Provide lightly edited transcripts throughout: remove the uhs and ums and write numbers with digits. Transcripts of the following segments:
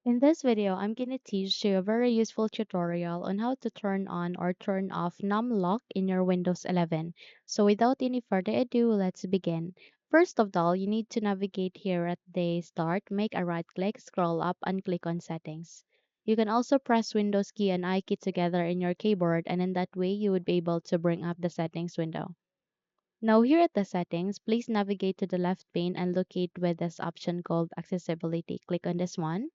In this video, I'm going to teach you a very useful tutorial on how to turn on or turn off Numlock in your Windows 11. So without any further ado, let's begin. First of all, you need to navigate here at the start, make a right click, scroll up and click on settings. You can also press Windows key and I key together in your keyboard and in that way you would be able to bring up the settings window. Now here at the settings, please navigate to the left pane and locate with this option called accessibility. Click on this one.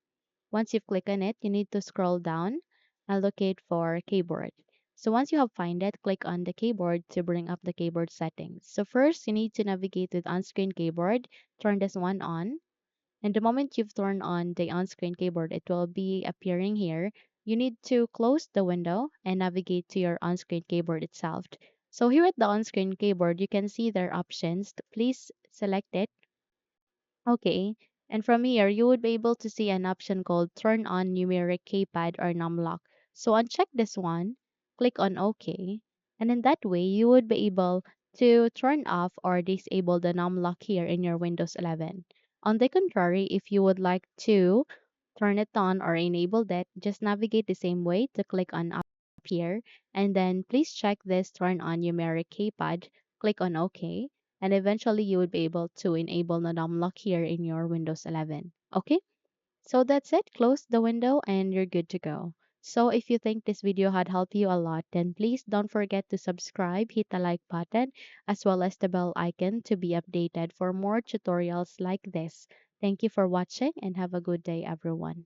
Once you've clicked on it, you need to scroll down and locate for keyboard. So once you have find it, click on the keyboard to bring up the keyboard settings. So first, you need to navigate with on-screen keyboard, turn this one on, and the moment you've turned on the on-screen keyboard, it will be appearing here. You need to close the window and navigate to your on-screen keyboard itself. So here at the on-screen keyboard, you can see their options. Please select it. Okay. And from here, you would be able to see an option called Turn on Numeric Keypad or Numlock. So uncheck this one, click on OK, and in that way, you would be able to turn off or disable the Numlock here in your Windows 11. On the contrary, if you would like to turn it on or enable that, just navigate the same way to click on up here, and then please check this Turn on Numeric Keypad, click on OK, and eventually you would be able to enable the lock here in your Windows 11. Okay, so that's it. Close the window and you're good to go. So if you think this video had helped you a lot, then please don't forget to subscribe, hit the like button, as well as the bell icon to be updated for more tutorials like this. Thank you for watching and have a good day, everyone.